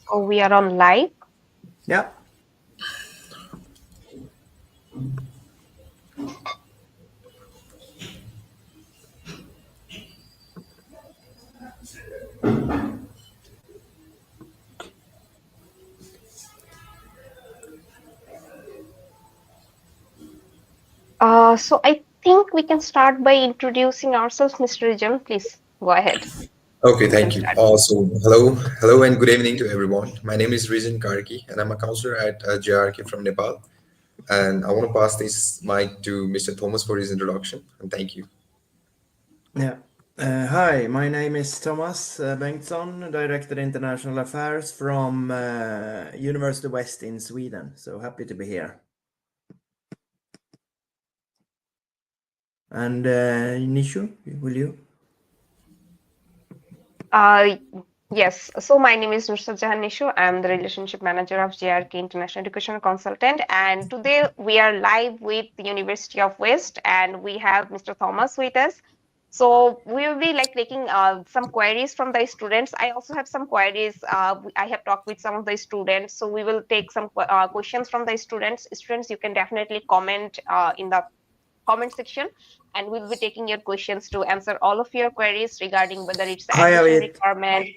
So we are on live. Yeah. So I think we can start by introducing ourselves, Mr. Rijan. Please go ahead. Okay, You can thank you. start. Hello, and good evening to everyone. My name is Rijan Karki, and I'm a counselor at JRK from Nepal. And I want to pass this mic to Mr. Thomas for his introduction. And thank you. Yeah. Hi, my name is Tomas Bengtsson, Director International Affairs from University West in Sweden. So happy to be here. And Nishu, will you? Uh, yes. So my name is Nusrat Jahan. I'm the relationship manager of JRK International Education Consultant, and today we are live with the University of West, and we have Mr. Thomas with us. So we will be like taking some queries from the students. I also have some queries. I have talked with some of the students, so we will take some questions from the students. Students, you can definitely comment in the comment section, and we'll be taking your questions to answer all of your queries regarding whether it's the Hi, admission Avijit. requirement,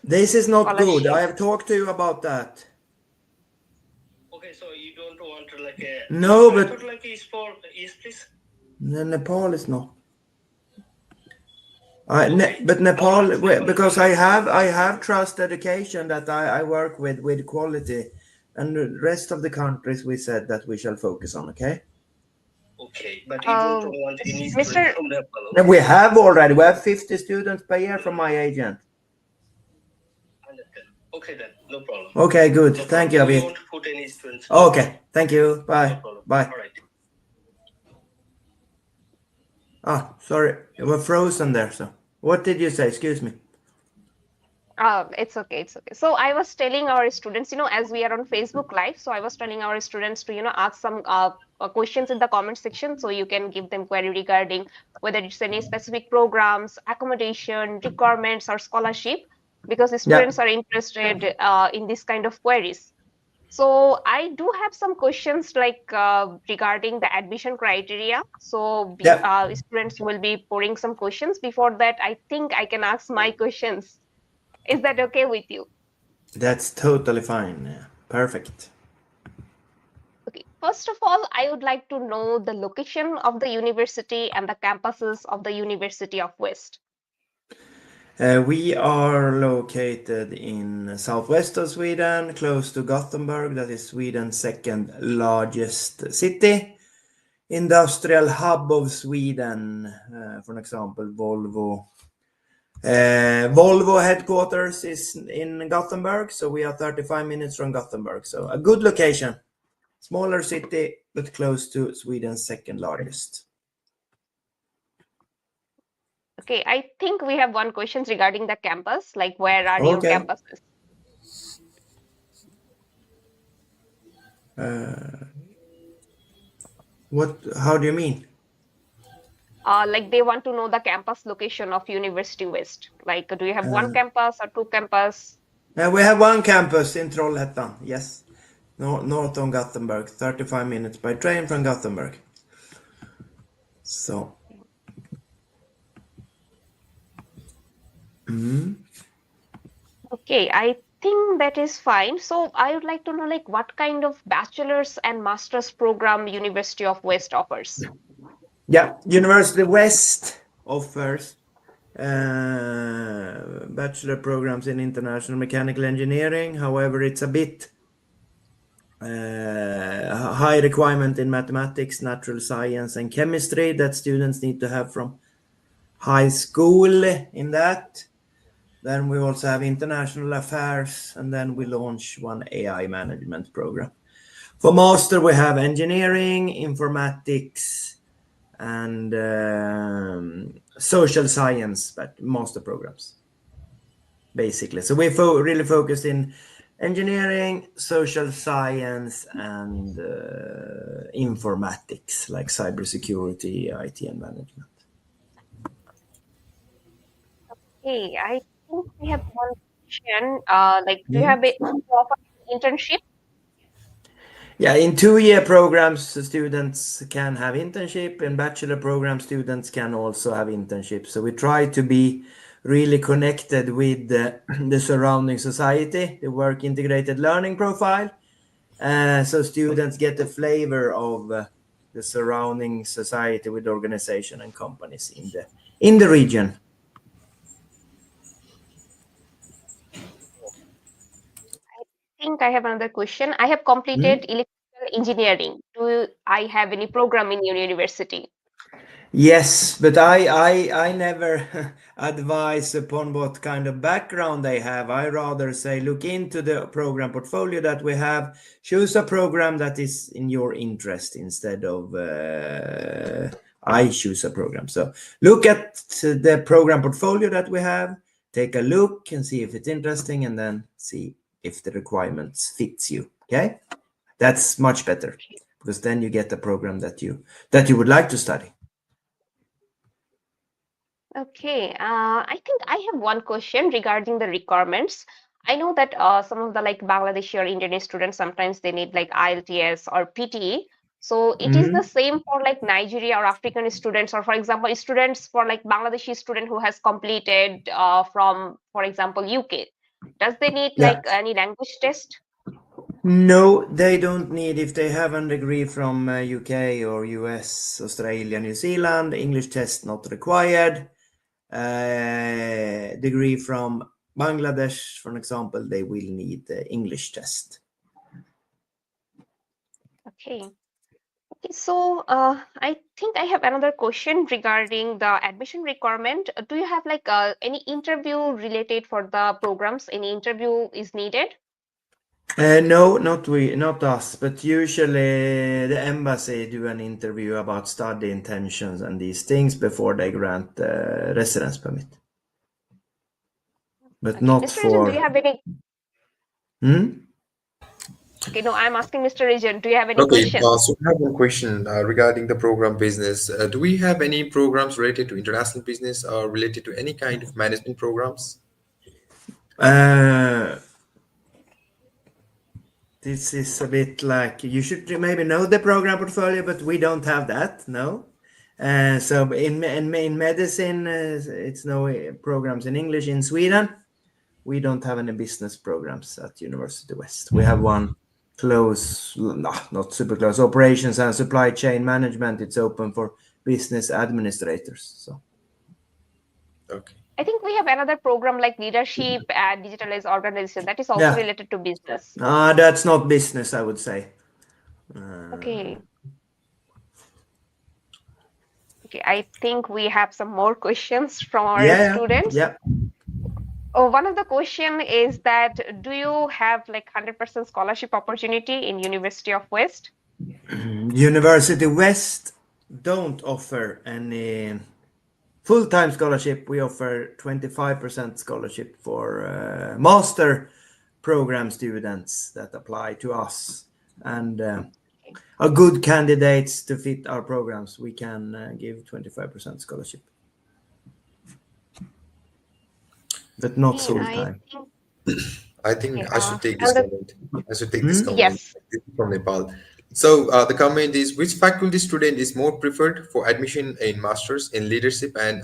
This is not good. scholarship. I have talked to you about that. Okay, so you don't want to like a No, I but thought like it's for yes, please. Nepal is not. Okay. But Nepal, Nepal because is I have trust education that I work with quality, and the rest of the countries we said that we shall focus on. Okay. Okay, but you don't Uh, want any student Mr. from Nepal. And we have already. We have 50 students per year from my agent. Understand. Okay then, no problem. Okay, good. No Thank problem. you, So you Abhi. won't put any students. Okay, thank you. No Bye. problem. Bye. All right. Ah, sorry. You were frozen there. So, what did you say? Excuse me. It's okay, it's okay. So I was telling our students, as we are on Facebook Live, so I was telling our students to, ask some questions in the comment section, so you can give them query regarding whether it's any specific programs, accommodation, requirements, or scholarship, because the Yeah. students are interested in this kind of queries. So I do have some questions like regarding the admission criteria. So Yeah. students will be pouring some questions. Before that, I think I can ask my questions. Is that okay with you? That's totally fine. Yeah. Perfect. Okay. First of all, I would like to know the location of the university and the campuses of the University of West. We are located in southwest of Sweden, close to Gothenburg. That is Sweden's second largest city. Industrial hub of Sweden, for example, Volvo. Volvo headquarters is in Gothenburg, so we are 35 minutes from Gothenburg. So a good location. Smaller city, but close to Sweden's second largest. Okay, I think we have one question regarding the campus, like where are your Okay. campuses? What? How do you mean? Like they want to know the campus location of University West. Like, do you have one campus or two campus? We have one campus in Trollhättan. Yes, north on Gothenburg. 35 minutes by train from Gothenburg. So. Okay, I think that is fine. So I would like to know like what kind of bachelor's and master's program University of West offers. Yeah, University West offers bachelor programs in international mechanical engineering. However, it's a bit high requirement in mathematics, natural science, and chemistry that students need to have from high school in that. Then we also have international affairs, and then we launch one AI management program. For master, we have engineering, informatics, and social science, but master programs, basically. So we really focused in engineering, social science, and informatics, like cybersecurity, IT, and management. Okay, I think we have one question. Do you have offer internship? Yeah, in 2-year programs, students can have internship. In bachelor program, students can also have internship. So we try to be really connected with the surrounding society, the work integrated learning profile. So students get a flavor of the surrounding society with organization and companies in the region. I think I have another question. I have completed electrical engineering. Do I have any program in your university? Yes, but I never advise upon what kind of background they have. I rather say look into the program portfolio that we have. Choose a program that is in your interest instead of I choose a program. So look at the program portfolio that we have. Take a look and see if it's interesting, and then see if the requirements fits you. Okay, that's much better because then you get a program that you would like to study. Okay, I think I have one question regarding the requirements. I know that some of the Bangladeshi or Indian students sometimes they need like IELTS or PTE. So it is the same for like Nigeria or African students, or for example, students for like Bangladeshi student who has completed from, for example, UK. Does they need Yeah. like any language test? No, they don't need if they have a degree from UK or US, Australia, New Zealand. English test not required. Degree from Bangladesh, for example, they will need the English test. Okay. Okay, so I think I have another question regarding the admission requirement. Do you have like any interview related for the programs? Any interview is needed? No, not us, but usually the embassy do an interview about study intentions and these things before they grant residence permit. But Okay, not Mr. Rijan, do you for. have any? Okay, no, I'm asking Mr. Rijan, do you have any Okay, questions? so I have one question regarding the program business. Do we have any programs related to international business or related to any kind of management programs? This is a bit like you should maybe know the program portfolio, but we don't have that. No. So in medicine, it's no programs in English. In Sweden, we don't have any business programs at University West. We have one close, no, not super close, operations and supply chain management. It's open for business administrators. So. Okay. I think we have another program like leadership and digitalized organization that is also Yeah. related to business. That's not business, I would say. Okay. Okay, I think we have some more questions from our students. Yeah. Oh, one of the question is that do you have like 100% scholarship opportunity in University of West? University West don't offer any full-time scholarship. We offer 25% scholarship for master program students that apply to us, and are good candidates to fit our programs. We can give 25% scholarship, but not Okay, full-time. I think I should take this another, comment. I should take this comment yes. from Nepal. So the comment is, which faculty student is more preferred for admission in masters in leadership and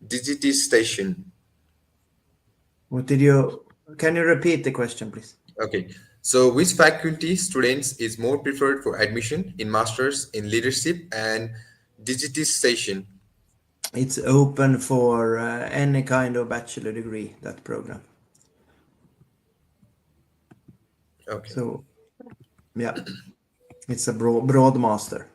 digitization? Can you repeat the question, please? Okay. So which faculty students is more preferred for admission in masters in leadership and digitization? It's open for any kind of bachelor degree, that program. Okay. So, yeah, it's a broad master.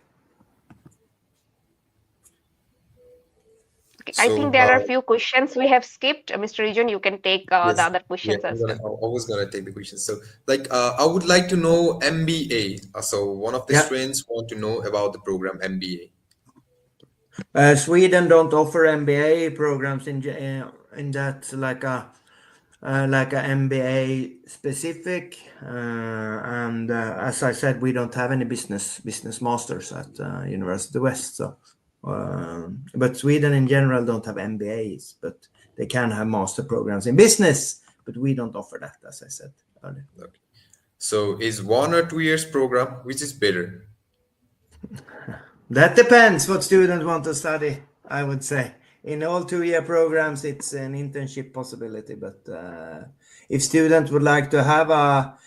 Okay, I think there are a few questions we have skipped. Mr. Rijan, you can take the Yes. other Yeah, questions as well. I was gonna take the question. So, like, I would like to know MBA. So, one of the Yeah. students want to know about the program MBA. Sweden don't offer MBA programs in that like a MBA specific, and as I said, we don't have any business masters at University West. So, but Sweden in general don't have MBAs, but they can have master programs in business. but we don't offer that, as I said earlier. Okay. So is 1 or 2 years program, which is better? That depends what students want to study, I would say. In all 2-year programs, it's an internship possibility. But if students would like to have a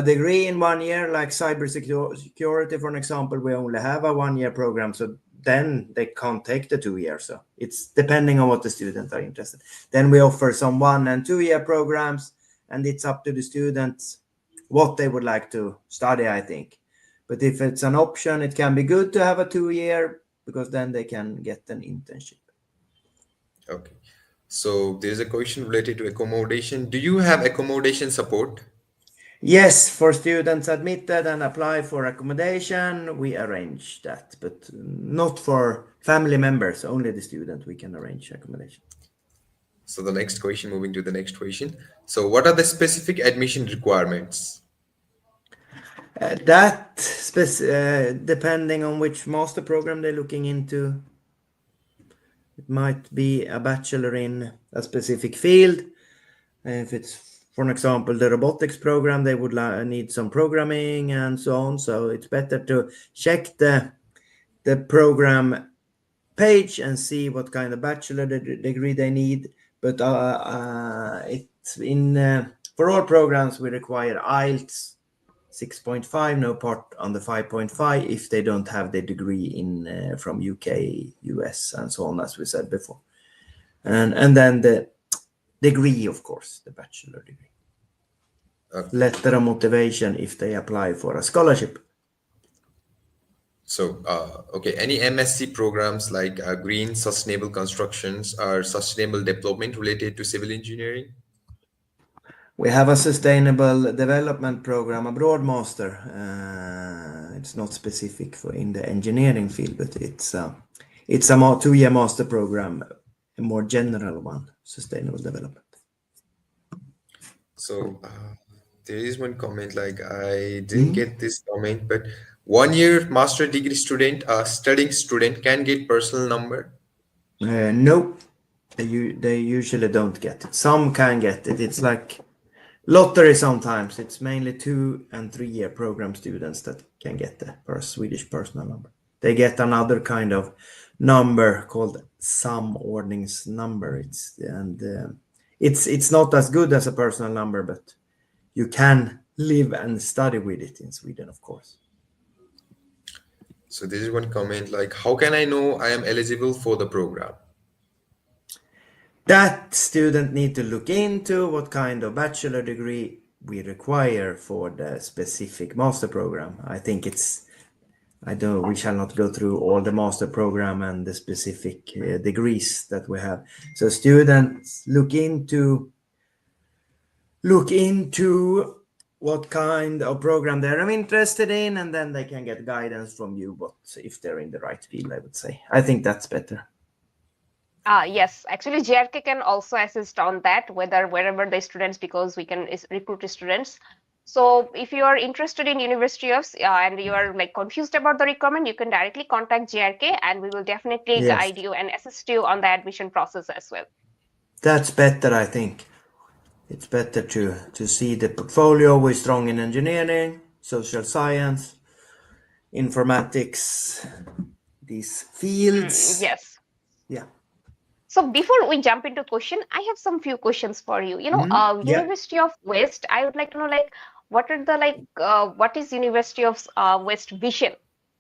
degree in 1 year, like cybersecurity, for an example, we only have a 1-year program. So then they can't take the 2 years. So it's depending on what the students are interested. Then we offer some 1 and 2-year programs, and it's up to the students what they would like to study, I think. But if it's an option, it can be good to have a 2-year because then they can get an internship. Okay. So there's a question related to accommodation. Do you have accommodation support? Yes, for students admitted and apply for accommodation, we arrange that, but not for family members, only the student we can arrange accommodation. So the next question, moving to the next question. So what are the specific admission requirements? Depending on which master program they're looking into, it might be a bachelor in a specific field. If it's, for an example, the robotics program, they would need some programming and so on. So it's better to check the program page and see what kind of bachelor degree they need. But it's for all programs we require IELTS 6.5, no part on the 5.5 if they don't have the degree in from UK, US, and so on, as we said before. And then the degree, of course, the bachelor degree. Okay. Letter of motivation if they apply for a scholarship. So, okay, any MSc programs like green sustainable constructions or sustainable development related to civil engineering? We have a sustainable development program, a broad master. It's not specific for in the engineering field, but it's a 2-year master program, a more general one, sustainable development. So there is one comment, like I didn't get this comment, but 1-year master degree student, studying student can get personal number. No, they usually don't get it. Some can get it. It's like lottery sometimes. It's mainly 2 and 3-year program students that can get the Swedish personal number. They get another kind of number called samordningsnummer. It's not as good as a personal number, but you can live and study with it in Sweden, of course. So this is one comment, like, how can I know I am eligible for the program? That student need to look into what kind of bachelor degree we require for the specific master program. I think we shall not go through all the master program and the specific degrees that we have. So students look into what kind of program they're interested in, and then they can get guidance from you if they're in the right field, I would say. I think that's better. Yes, actually JRK can also assist on that, wherever the students, because we can recruit students. So if you are interested in University of and you are like confused about the requirement, you can directly contact JRK and we will definitely guide you and assist you on the admission process as well. That's better, I think. It's better to see the portfolio. We're strong in engineering, social science, informatics, these fields. Yes. Yeah. So before we jump into question, I have some few questions for you. University of West, I would like to know, like, what is University of West vision?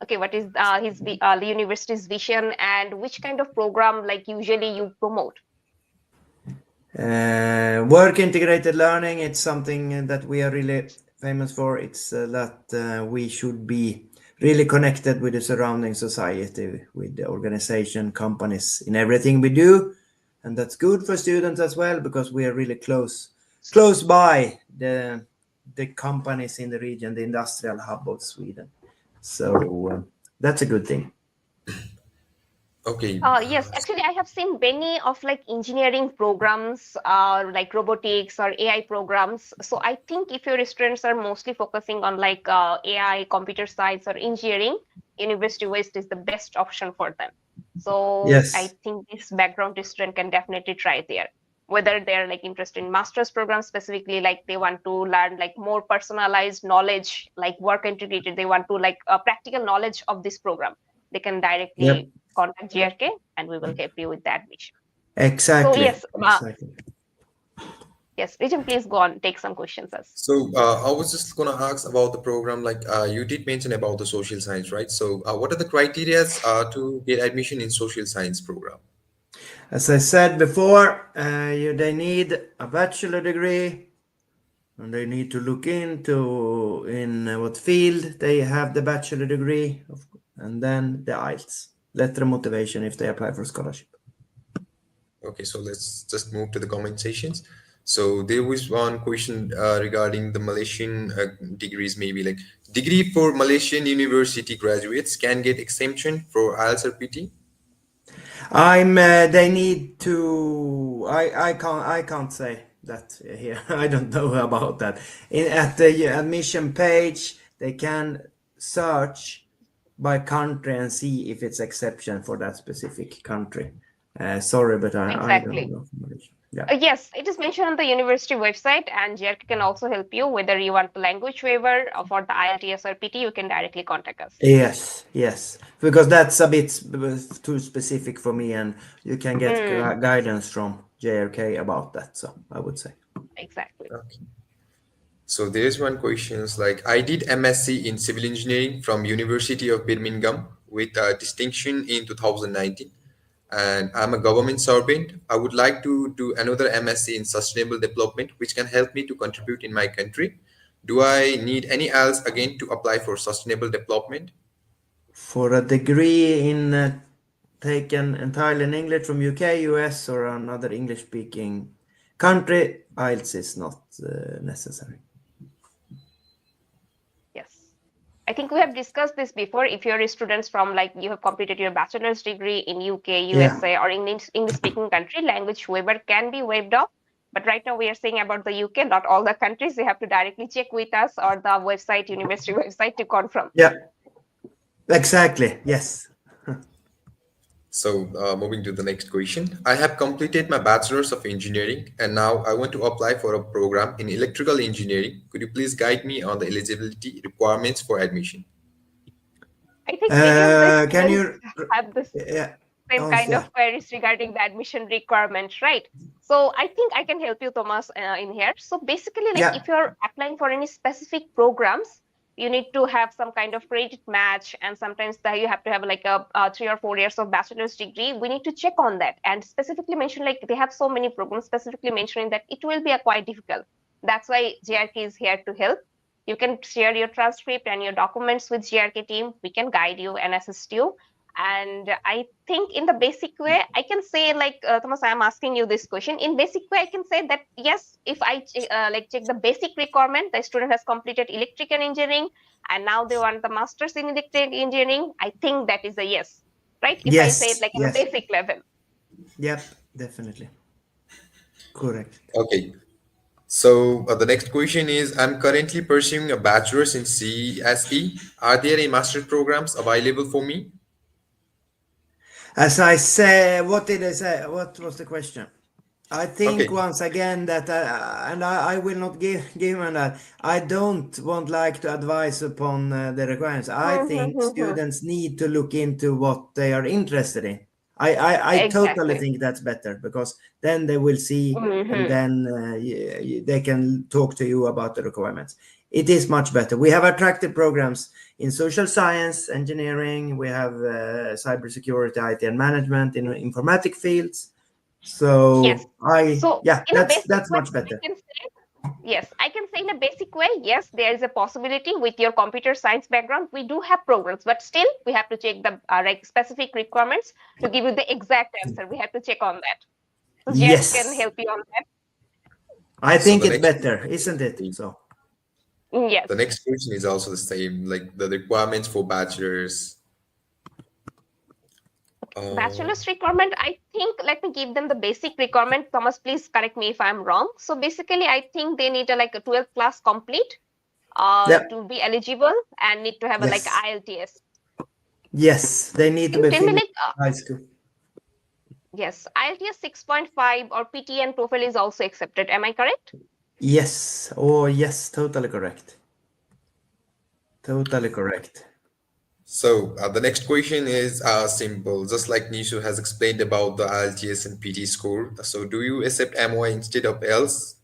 Okay, what is the university's vision, and which kind of program like usually you promote? Work integrated learning, it's something that we are really famous for. It's that we should be really connected with the surrounding society, with the organization, companies, in everything we do. And that's good for students as well, because we are really close by the companies in the region, the industrial hub of Sweden. So that's a good thing. Okay. Yes, actually, I have seen many of like engineering programs, like robotics or AI programs. So I think if your students are mostly focusing on like AI, computer science, or engineering, University West is the best option for them. So Yes. I think this background student can definitely try there. whether they're like interested in master's program specifically, like they want to learn like more personalized knowledge, like work integrated, they want to like practical knowledge of this program, they can directly Yep. contact GRK and we will help you with the admission. Exactly. So yes, Exactly. yes, Rijan, please go on, take some questions. So I was just gonna ask about the program. Like you did mention about the social science, right? So what are the criteria to get admission in social science program? As I said before, they need a bachelor degree, and they need to look into in what field they have the bachelor degree, and then the IELTS, letter of motivation if they apply for scholarship. Okay, so let's just move to the comment sections. So there was one question regarding the Malaysian degrees, maybe like degree for Malaysian university graduates can get exemption for IELTS or PT. They need to. I can't say that here. I don't know about that. At the admission page, they can search by country and see if it's exception for that specific country. Sorry, but I Exactly. don't know. Yeah. Yes, it is mentioned on the university website, and GRK can also help you whether you want the language waiver or for the IELTS or PT. You can directly contact us. Yes, because that's a bit too specific for me, and you can get guidance from JRK about that. So I would say Exactly. Okay. So there's one question like I did MSc in civil engineering from University of Birmingham with a distinction in 2019, and I'm a government servant. I would like to do another MSc in sustainable development, which can help me to contribute in my country. Do I need any else again to apply for sustainable development? for a degree in taken entirely in English from UK, US, or another English-speaking country, IELTS is not necessary. Yes. I think we have discussed this before. If you're students from like you have completed your bachelor's degree in UK, USA, or English-speaking country, language waiver can be waived off. But right now we are saying about the UK, not all the countries. You have to directly check with us or the website, university website to confirm. Yeah, exactly. Yes. So moving to the next question. I have completed my bachelor's of engineering and now I want to apply for a program in electrical engineering. Could you please guide me on the eligibility requirements for admission? I think many of the Can students you? have this Yeah. same kind of queries regarding the admission requirements, right? So I think I can help you, Thomas, in here. So basically, like if you're applying for any specific programs, you need to have some kind of credit match, and sometimes you have to have like a 3 or 4 years of bachelor's degree. We need to check on that and specifically mention like they have so many programs specifically mentioning that it will be quite difficult. That's why GRK is here to help. You can share your transcript and your documents with GRK team. We can guide you and assist you. And I think in the basic way, I can say like Thomas, I am asking you this question. In basic way, I can say that yes, if I check the basic requirement, the student has completed electrical engineering and now they want the master's in electrical engineering. I think that is a yes, right? If I say it like on a basic level. Yep, definitely. Correct. Okay. So the next question is, I'm currently pursuing a bachelor's in CSE. Are there any master programs available for me? As I say, what did I say? What was the question? I think Okay. once again that, and I will not give on that. I don't want like to advise upon the requirements. I think students need to look into what they are interested in. I totally think that's better because then they will see and then they can talk to you about the requirements. It is much better. We have attractive programs in social science, engineering. We have cybersecurity, IT, and management in informatic fields. So yes. That's much better. Yes, I can say in a basic way, yes, there is a possibility with your computer science background. We do have programs, but still we have to check the specific requirements to give you the exact answer. We have to check on that. So yes, can help you on that. I think it's better, isn't it? So yes. The next question is also the same, like the requirements for bachelor's. Bachelor's requirement, I think, let me give them the basic requirement. Thomas, please correct me if I'm wrong. So basically, I think they need like a 12th class complete to be eligible and need to have like IELTS. Yes, they need to be finished high school. Yes, IELTS 6.5 or PT and TOEFL is also accepted. Am I correct? Yes. Oh, yes. Totally correct. Totally correct. So the next question is simple. Just like Nishu has explained about the IELTS and PT score. So do you accept MOI instead of else?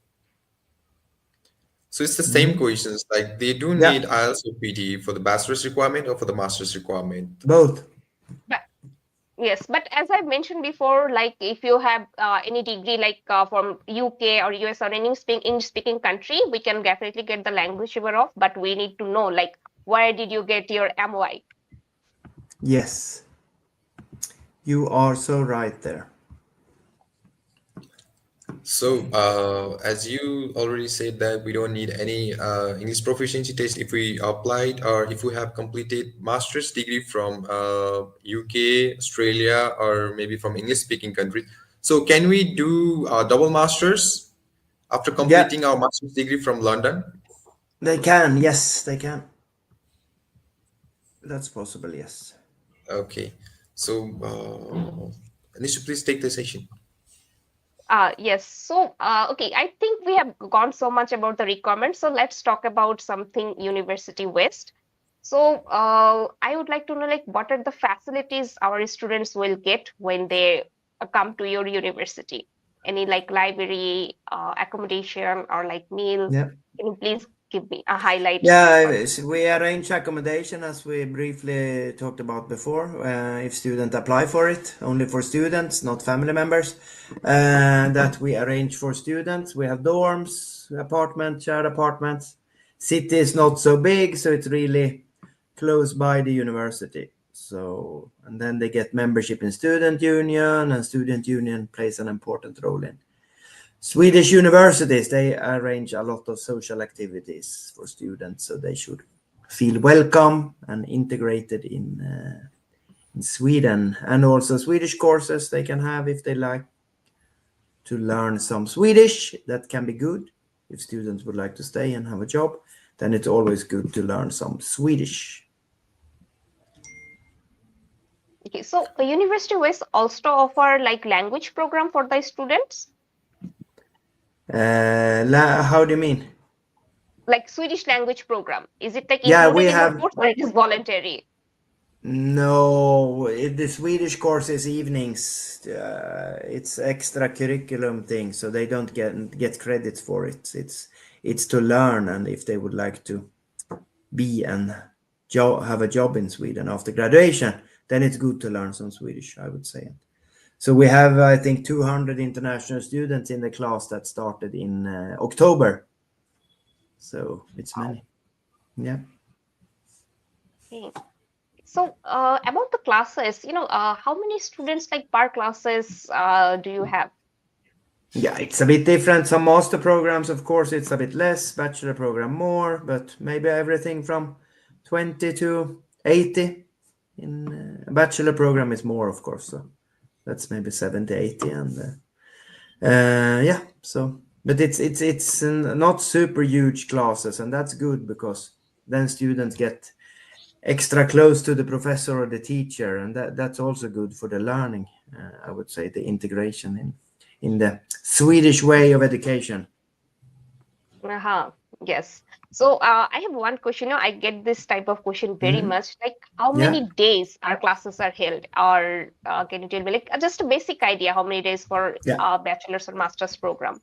So it's the same Mhm. questions. Like they do Yeah, need IELTS or PT for the bachelor's requirement or for the master's requirement. both. But yes, but as I've mentioned before, like if you have any degree like from UK or US or any English speaking country, we can definitely get the language waiver off, but we need to know like where did you get your MOI? Yes, you are so right there. So, as you already said that we don't need any English proficiency test if we applied or if we have completed master's degree from UK, Australia, or maybe from English speaking countries. So, can we do double masters after Yeah, completing our master's degree from London? they can. Yes, they can. That's possible. Yes. Okay. So, Nisha, please take the session. Yes. So, okay, I think we have gone so much about the requirements. So let's talk about something University West. So, I would like to know like what are the facilities our students will get when they come to your university? Any like library, accommodation, or like meal? Yeah. Can you please give me a highlight Yeah, for this? we arrange accommodation as we briefly talked about before. If students apply for it, only for students, not family members, that we arrange for students. We have dorms, apartments, shared apartments. City is not so big, so it's really close by the university. So, and then they get membership in student union, and student union plays an important role in Swedish universities. They arrange a lot of social activities for students, so they should feel welcome and integrated in Sweden. And also Swedish courses they can have if they like to learn some Swedish. That can be good. If students would like to stay and have a job, then it's always good to learn some Swedish. Okay, so University West also offer like language program for the students, How do you mean? like Swedish language program. Is it like Yeah, we included in the have. course or it is voluntary? No, the Swedish course is evenings. It's extra curriculum thing, so they don't get credits for it. It's to learn, and if they would like to be and have a job in Sweden after graduation, then it's good to learn some Swedish, I would say. So we have, I think, 200 international students in the class that started in October. So it's Wow. many. Yeah. Okay. So, about the classes, how many students like per classes do you have? Yeah, it's a bit different. Some master programs, of course, it's a bit less, bachelor program more, but maybe everything from 20 to 80. In bachelor program is more, of course. So that's maybe 70, 80. And yeah, so, but it's not super huge classes, and that's good because then students get extra close to the professor or the teacher, and that's also good for the learning. I would say the integration in the Swedish way of education. Uh-huh. Yes. So, I have one question. I get this type of question very Mhm. much. Like, how Yeah, many days our classes are held? Or can you tell me, like, just a basic idea, how many days for yeah. bachelor's or master's program?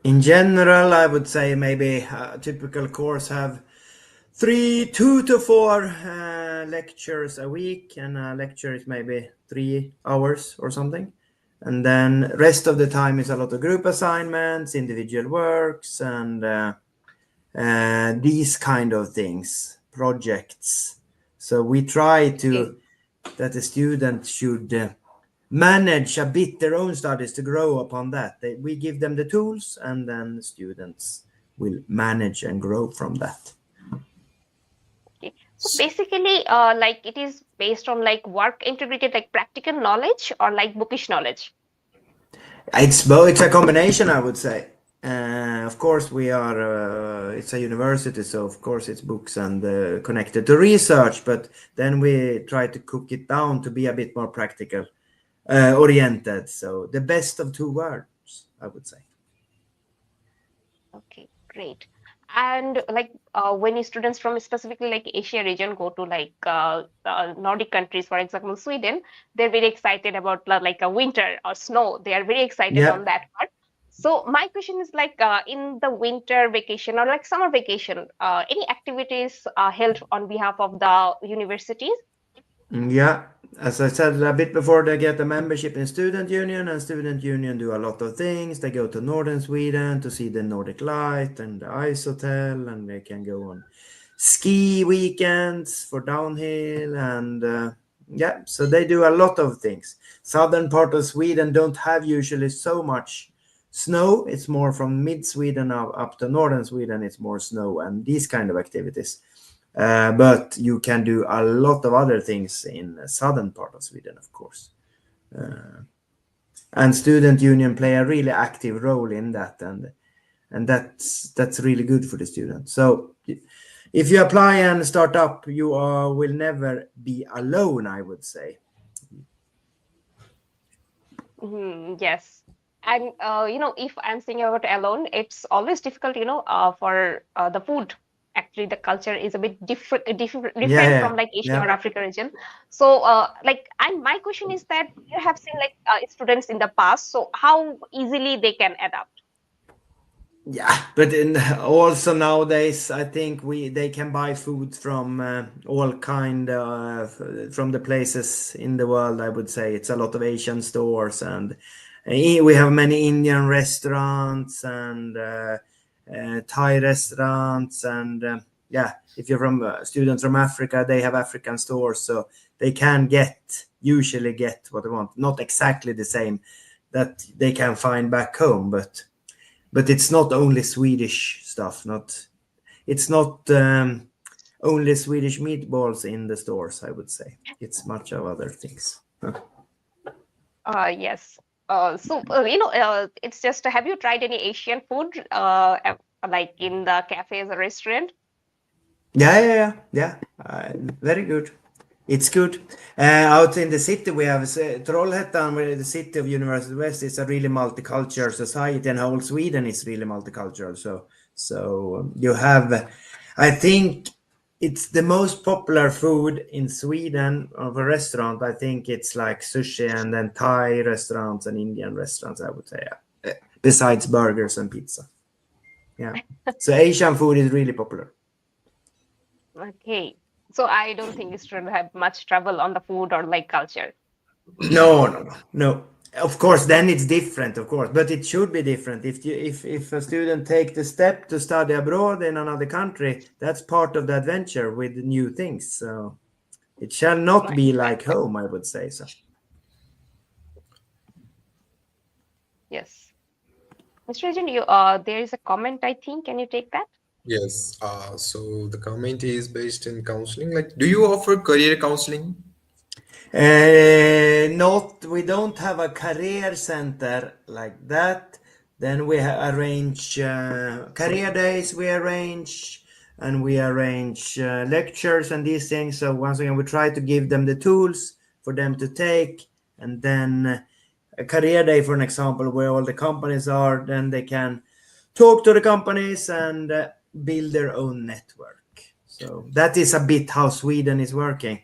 In general, I would say maybe a typical course have 2 to 4 lectures a week, and a lecture is maybe 3 hours or something. And then rest of the time is a lot of group assignments, individual works, and these kind of things, projects. So we try Okay. to that the student should manage a bit their own studies to grow upon that. We give them the tools, and then the students will manage and grow from that. Okay. So basically, like it is based on like work integrated, like practical knowledge or like bookish knowledge. It's both. It's a combination, I would say. Of course, we are. It's a university, so of course it's books and connected to research. But then we try to cook it down to be a bit more practical. oriented. So the best of two worlds, I would say. Okay, great. And like when students from specifically like Asia region go to like Nordic countries, for example, Sweden, they're very excited about like a winter or snow. They are very excited Yeah. on that part. So my question is like in the winter vacation or like summer vacation, any activities held on behalf of the universities? Yeah, as I said a bit before, they get a membership in student union, and student union do a lot of things. They go to northern Sweden to see the Nordic Light and the ice hotel, and they can go on ski weekends for downhill, and yeah, so they do a lot of things. Southern part of Sweden don't have usually so much snow. It's more from mid Sweden up to northern Sweden. It's more snow and these kind of activities. But you can do a lot of other things in the southern part of Sweden, of course. And student union play a really active role in that, and that's really good for the students. So if you apply and start up, you will never be alone, I would say. Yes. And if I'm thinking about alone, it's always difficult, for the food. Actually, the culture is a bit Yeah, different yeah, from like Asia yeah. or Africa region. So, and my question is that you have seen like students in the past, so how easily they can adapt? Yeah, but also nowadays, I think they can buy food from all kind from the places in the world. I would say it's a lot of Asian stores, and we have many Indian restaurants and Thai restaurants, and yeah, if you're from students from Africa, they have African stores, so they can usually get what they want. Not exactly the same that they can find back home, but it's not only Swedish stuff. It's not only Swedish meatballs in the stores. I would say it's much of other things. Yes. So, it's just, have you tried any Asian food, like in the cafes or restaurant? Yeah. Very good. It's good. Out in the city, we have Trollhättan, where the city of University West is a really multicultural society, and whole Sweden is really multicultural. So you have, I think it's the most popular food in Sweden of a restaurant. I think it's like sushi and then Thai restaurants and Indian restaurants, I would say, yeah. Besides burgers and pizza. Yeah. So Asian food is really popular. Okay. So I don't think it should have much trouble on the food or like culture. No. Of course, then it's different, of course, but it should be different. If a student take the step to study abroad in another country, that's part of the adventure with new things. So it shall not Right. be like home, I would say so. Yes. Mr. Rajan, there is a comment, I think. Can you take that? Yes. So the comment is based in counseling. Like, do you offer career counseling? Not, we don't have a career center like that. Then we arrange career days. We arrange and we arrange lectures and these things. So once again, we try to give them the tools for them to take, and then a career day, for an example, where all the companies are. Then they can talk to the companies and build their own network. So that is a bit how Sweden is working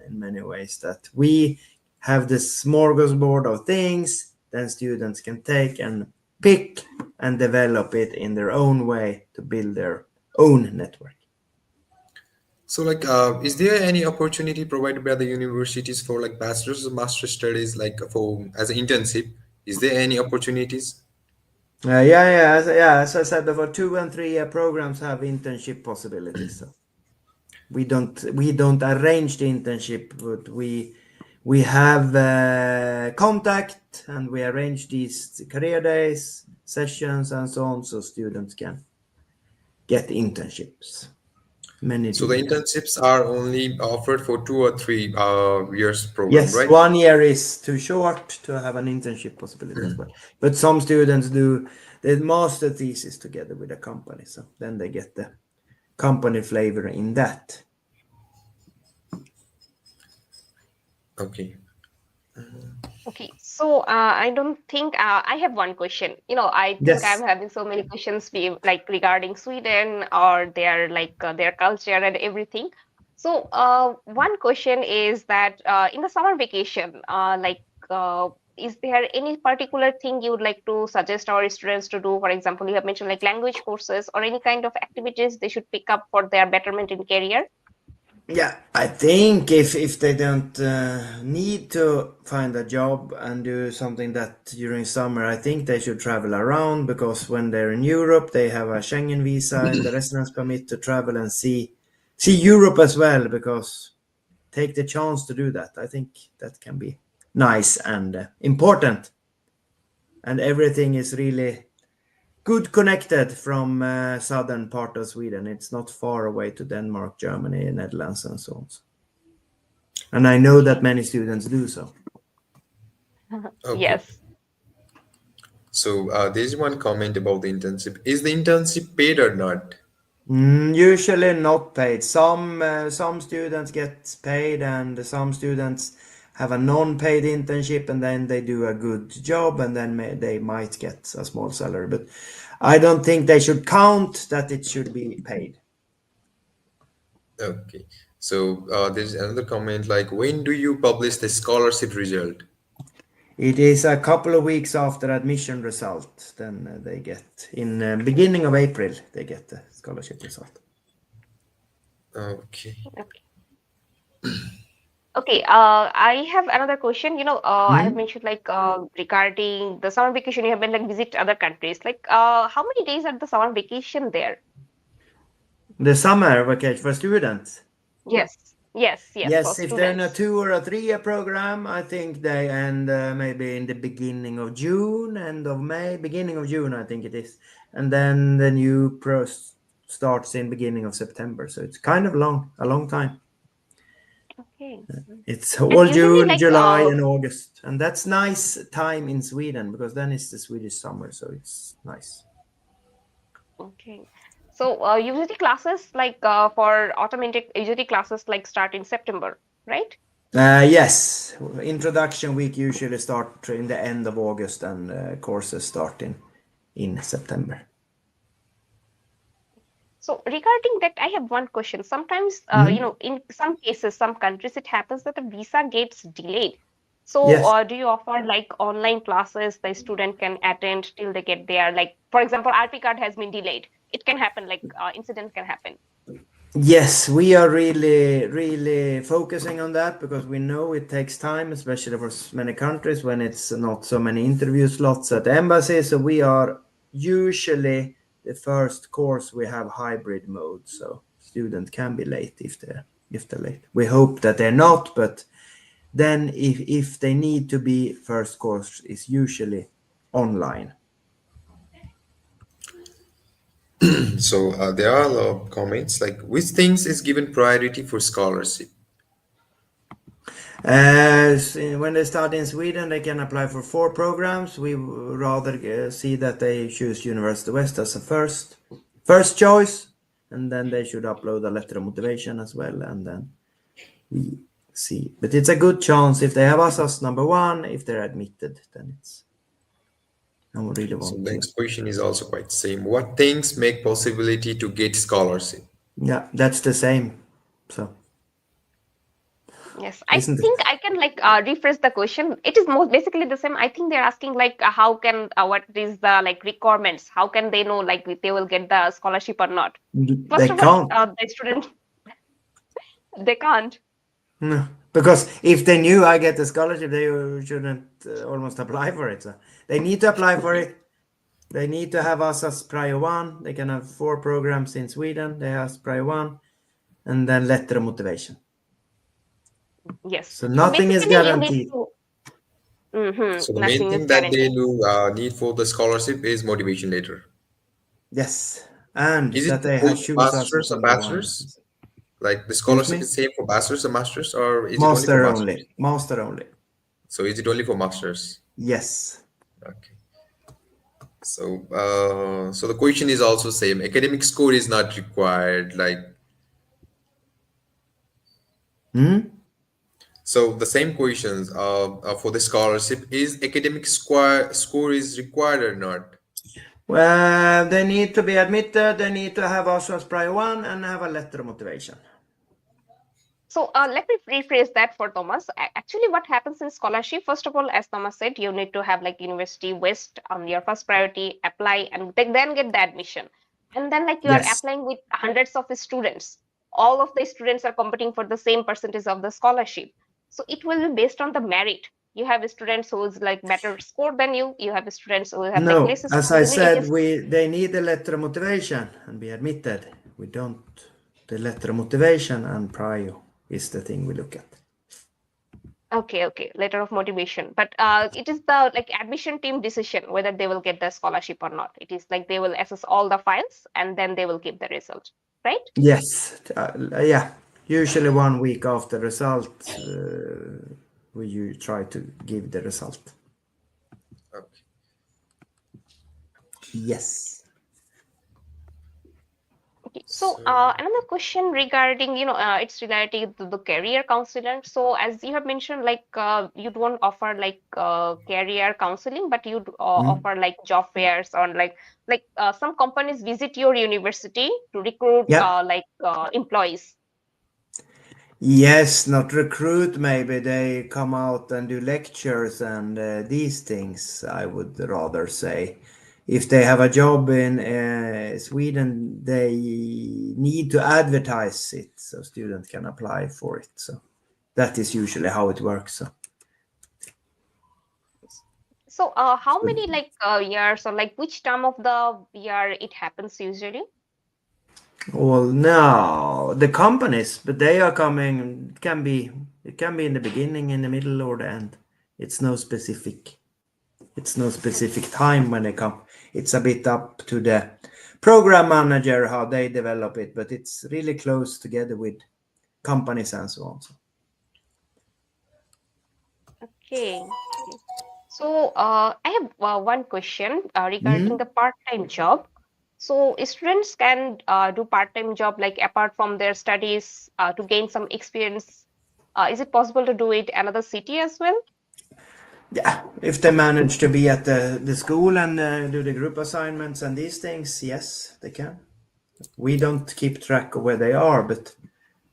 in many ways, that we have this smorgasbord of things, then students can take and pick and develop it in their own way to build their own network. So, like, is there any opportunity provided by the universities for like bachelor's or master's studies, like for as an internship? Is there any opportunities? As I said before, 2 and 3 year programs have internship possibilities. So we don't arrange the internship, but we have contact, and we arrange these career days, sessions, and so on, so students can get internships. Many So do the it. internships are only offered for 2 or 3 years program, Yes, right? 1 year is too short to have an internship possibility as well. But some students do the master thesis together with a company, so then they get the company flavor in that. Okay. Okay, so I don't think I have one question. I think I'm Yes. having so many questions like regarding Sweden or their their culture and everything. So one question is that in the summer vacation, is there any particular thing you would like to suggest our students to do? For example, you have mentioned like language courses or any kind of activities they should pick up for their betterment in career. Yeah, I think if they don't need to find a job and do something that during summer, I think they should travel around because when they're in Europe, they have a Schengen visa and the residence permit to travel and see Europe as well. Because take the chance to do that. I think that can be nice and important. And everything is really good connected from southern part of Sweden. It's not far away to Denmark, Germany, Netherlands, and so on. And I know that Okay. many students do so. Okay. Yes. So there's one comment about the internship. Is the internship paid or not? Usually not paid. Some students get paid, and some students have a non-paid internship, and then they do a good job, and then they might get a small salary. But I don't think they should count that it should be paid. Okay. So there's another comment like, when do you publish the scholarship result? It is a couple of weeks after admission result. Then they get in beginning of April. They get the scholarship result. Okay. Okay, I have another question. I have Hmm? mentioned like regarding the summer vacation, you have been like visit other countries. Like, how many days are the summer vacation there? The summer vacation for students. Yes, yes, yes, for Yes, if they're in a students. 2 or a 3 year program, I think they end maybe in the beginning of June, end of May, beginning of June, I think it is, and then the new starts in beginning of September. So it's kind of a long time. Okay. It's And all usually June, like July, and August, and that's nice time in Sweden because then it's the Swedish summer, so it's nice. okay. So usually classes like for automatic usually classes like start in September, right? Yes, introduction week usually start in the end of August, and courses start in September. So regarding that, I have one question. Sometimes, Mhm. in some cases, some countries, it happens that the visa gets delayed. So, Yes. do you offer like online classes the student can attend till they get there? Like, for example, RP card has been delayed. It can happen, like incident can happen. Yes, we are really, really focusing on that because we know it takes time, especially for many countries when it's not so many interview slots at the embassy. So we are usually the first course we have hybrid mode, so student can be late if they're late. We hope that they're not, but then if they need to be, first course is usually online. So there are a lot of comments like, which things is given priority for scholarship? When they start in Sweden, they can apply for 4 programs. We rather see that they choose University West as a first choice, and then they should upload a letter of motivation as well, and then we see. But it's a good chance if they have us as number one. If they're admitted, then it's no one really So want the to. next question is also quite same. What things make possibility to get scholarship? Yeah, that's the same. So Yes, I isn't it? think I can like rephrase the question. It is most basically the same. I think they're asking like how can what is the like requirements? How can they know like if they will get the scholarship or not? First They of all, can't. the student they can't. No, because if they knew I get the scholarship, they shouldn't almost apply for it. So they need to apply for it. They need to have us as prior one. They can have 4 programs in Sweden. They have prior one, and then letter of motivation. Yes. So So nothing is basically, you need guaranteed. to. So the main Nothing is thing that they guaranteed. do need for the scholarship is motivation letter. Yes, and Is it that they both choose us as masters or number one. bachelors? Like the Excuse scholarship me. is same for bachelors or masters, or is it only for Master masters? only. Master only. So is it only for masters? Yes. Okay. So so the question is also same. Academic score is not required. Like Hmm? So the same questions for the scholarship, is academic score is required or not? Well, they need to be admitted, they need to have Oswald's prior one and have a letter of motivation. So let me rephrase that for Thomas. Actually, what happens in scholarship, first of all, as Thomas said, you need to have like University West on your first priority, apply, and then get the admission. And then like you are Yes. applying with hundreds of students. All of the students are competing for the same percentage of the scholarship. So it will be based on the merit. You have students who's like better score than you. You have students who have like No, less as score I than you. It said, is they need a letter of motivation and be admitted. We don't. The letter of motivation and prior is the thing we look at. okay, letter of motivation. But it is the like admission team decision whether they will get the scholarship or not. It is like they will assess all the files and then they will give the result, right? Yes, yeah. Usually 1 week after result, you try to give the result. Okay. Yes. Okay. So So another question regarding, it's related to the career counselor. So as you have mentioned, like you don't offer like career counseling, but you offer like job fairs or like some companies visit your university to recruit Yeah. employees. Yes, not recruit, maybe they come out and do lectures and these things, I would rather say. If they have a job in Sweden, they need to advertise it so students can apply for it. So that is usually how it works. So how many like years or like which term of the year it happens usually? Well, no, the companies, but they are coming. It can be in the beginning, in the middle, or the end. It's no specific. It's no specific time when they come. It's a bit up to the program manager how they develop it, but it's really close together with companies and so on. Okay. Okay. So I have one question regarding Mhm. the part-time job. So students can do part-time job like apart from their studies to gain some experience. Is it possible to do it another city as well? Yeah, if they manage to be at the school and do the group assignments and these things, yes, they can. We don't keep track of where they are, but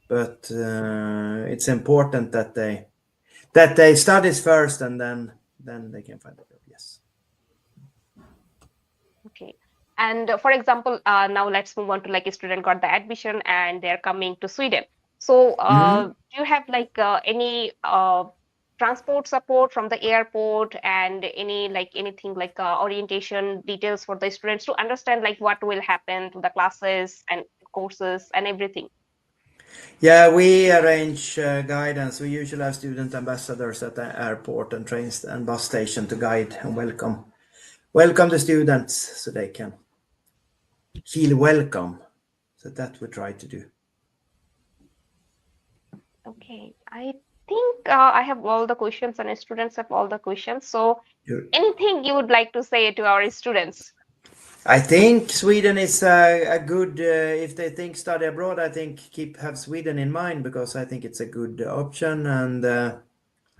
it's important that they studies first and then they can find a job. Yes. Okay. And for example, now let's move on to like a student got the admission and they're coming to Sweden. So Mhm. do you have like any transport support from the airport and any like anything like orientation details for the students to understand like what will happen to the classes and courses and everything? Yeah, we arrange guidance. We usually have student ambassadors at the airport and trains and bus station to guide and welcome the students so they can feel welcome. So that we try to do. Okay, I think I have all the questions and students have all the questions. So Sure. anything you would like to say to our students? I think Sweden is a good. If they think study abroad, I think have Sweden in mind because I think it's a good option and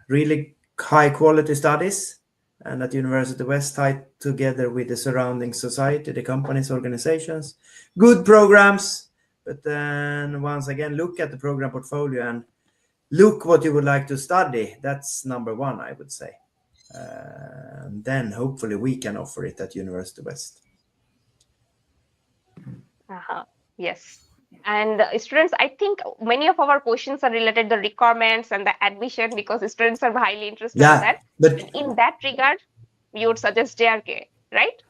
really high quality studies. And at University West, tied together with the surrounding society, the companies, organizations, good programs. But then once again, look at the program portfolio and look what you would like to study. That's number one, I would say. And then hopefully we can offer it at University West. Yes. And students, I think many of our questions are related to the requirements and the admission because students are highly interested in Yeah, that. but And in that regard, you would suggest JRK, right?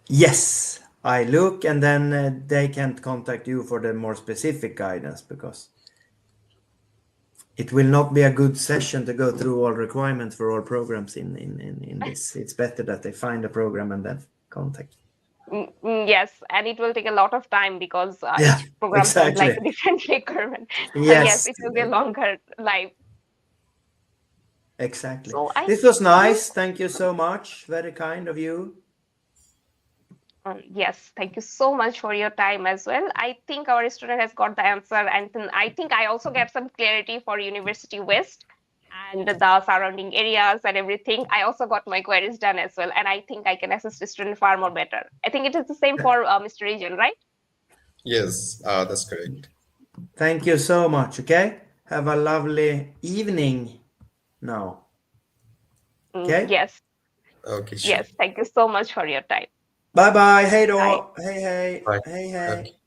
yes, I look and then they can contact you for the more specific guidance because it will not be a good session to go through all requirements for all programs in this. It's better that they find a program and then contact. Yes, and it will take a lot of time because Yeah, each programs have like exactly. a different requirement. So yes, Yes, it will be a longer life. exactly. So I This was think nice. Thank you so much. Very kind of you. yes, thank you so much for your time as well. I think our student has got the answer, and then I think I also get some clarity for University West. and the surrounding areas and everything. I also got my queries done as well, and I think I can assist the student far more better. I think it is the same for Mr. Rijan, right? Yes, that's correct. Thank you so much. Okay. Have a lovely evening now. Okay. Yes, Okay, sure. yes. Thank you so much for your time. Bye bye. Hej Bye. då. Hej hej. Bye. Hej hej. Okay.